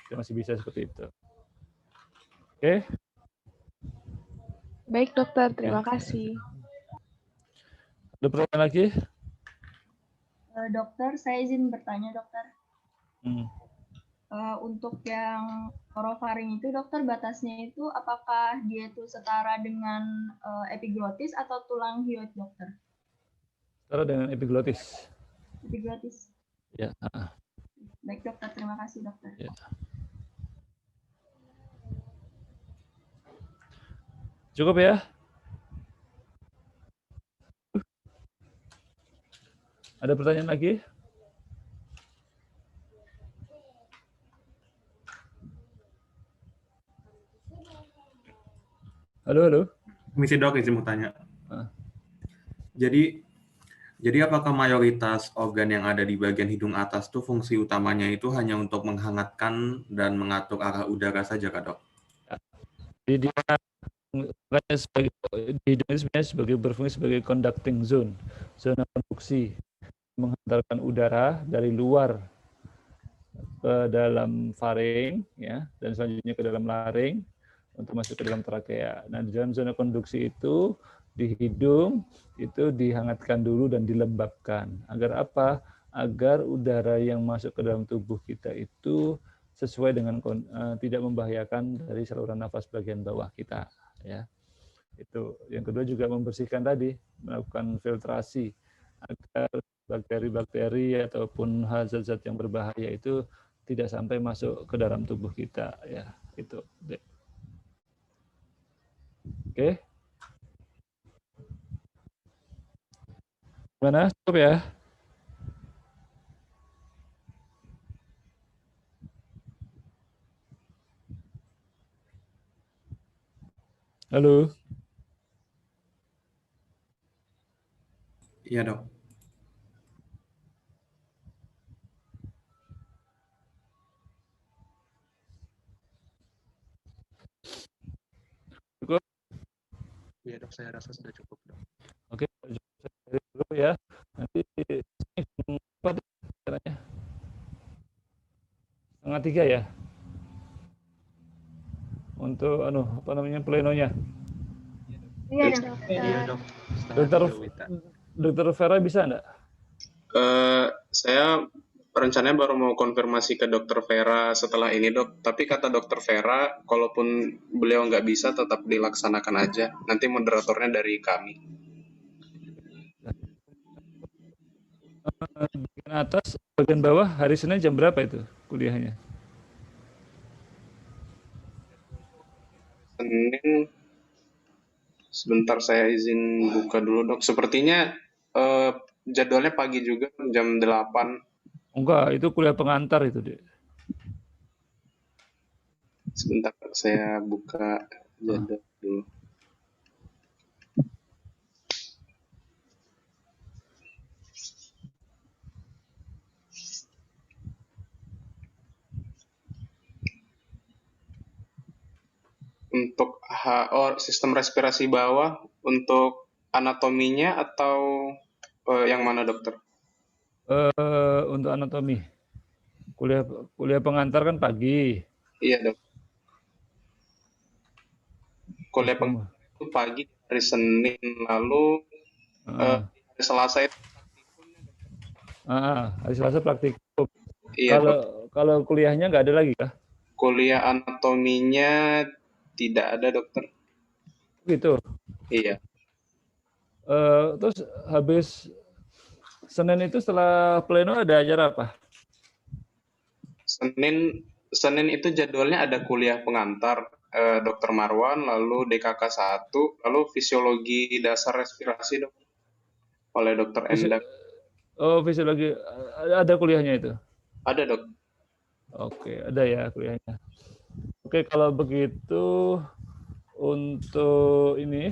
Itu masih bisa seperti itu. Oke. Baik dokter, terima kasih. Ada pertanyaan lagi? Dokter, saya izin bertanya dokter. Untuk yang orofaring itu dokter, batasnya itu apakah dia itu setara dengan epiglotis atau tulang hyoid dokter? Setara dengan epiglotis. Epiglotis. Ya. Baik dokter, terima kasih dokter. Ya. Cukup ya? Ada pertanyaan lagi? Halo. Misi dok, izin mau tanya. Jadi apakah mayoritas organ yang ada di bagian hidung atas tuh fungsi utamanya itu hanya untuk menghangatkan dan mengatur arah udara saja, Kak dok? Jadi dia di hidung itu sebenarnya berfungsi sebagai conducting zone, zona konduksi, menghantarkan udara dari luar ke dalam faring, ya, dan selanjutnya ke dalam laring untuk masuk ke dalam trakea. Nah, di dalam zona konduksi itu di hidung itu dihangatkan dulu dan dilembabkan. Agar apa? Agar udara yang masuk ke dalam tubuh kita itu sesuai dengan tidak membahayakan dari saluran nafas bagian bawah kita, ya. Itu. Yang kedua juga membersihkan tadi, melakukan filtrasi agar bakteri-bakteri ataupun zat-zat yang berbahaya itu tidak sampai masuk ke dalam tubuh kita, ya. Itu. Oke. Gimana? Cukup ya? Halo. Iya dok. Cukup? Iya dok, saya rasa sudah cukup dok. Oke, dulu ya. Nanti apa caranya? 2:30 ya. Untuk plenonya. Iya dok. Dokter Vera bisa enggak? Saya rencananya baru mau konfirmasi ke dokter Vera setelah ini dok. Tapi kata dokter Vera, kalaupun beliau nggak bisa tetap dilaksanakan aja. Nanti moderatornya dari kami. Bagian atas, bagian bawah hari Senin jam berapa itu kuliahnya? Senin, sebentar saya izin buka dulu dok. Sepertinya jadwalnya pagi juga jam 8. Enggak, itu kuliah pengantar itu, Dek. Sebentar saya buka jadwal dulu. Untuk sistem respirasi bawah, untuk anatominya atau yang mana dokter? Untuk anatomi. Kuliah pengantar kan pagi. Iya dok. Kuliah pengantar itu pagi hari Senin, lalu hari Selasa itu hari Selasa praktikum. iya Kalau kuliahnya nggak ada lagi kah? Kuliah anatominya tidak ada dokter. Gitu. Iya. Terus habis Senin itu setelah pleno ada acara apa? Senin itu jadwalnya ada kuliah pengantar Dokter Marwan, lalu DKK 1, lalu fisiologi dasar respirasi dok oleh Dokter Endak. Oh, fisiologi ada kuliahnya itu? Ada dok. Oke, ada ya kuliahnya. Oke, kalau begitu untuk ini,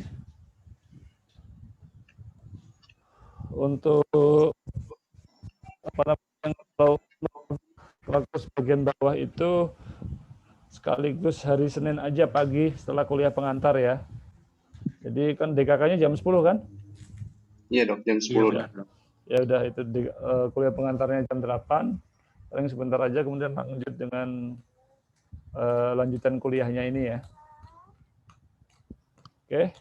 untuk apa namanya, kalau bagian bawah itu sekaligus hari Senin aja pagi setelah kuliah pengantar ya. Jadi kan DKK-nya jam 10 kan? Iya dok, jam 10. Ya, ya udah itu kuliah pengantarnya jam 8. Paling sebentar aja kemudian lanjut dengan lanjutan kuliahnya ini ya. Oke.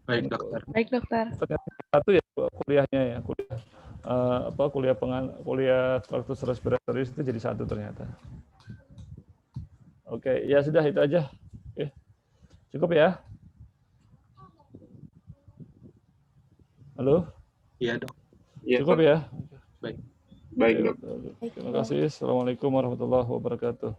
Baik dokter. Baik dokter. Satu ya kuliahnya ya, kuliah traktus respiratoris itu jadi satu ternyata. Oke, ya sudah itu aja. Oke. Cukup ya? Halo? Iya dok. Cukup ya? Baik. Baik dok. Terima kasih. Assalamualaikum warahmatullahi wabarakatuh.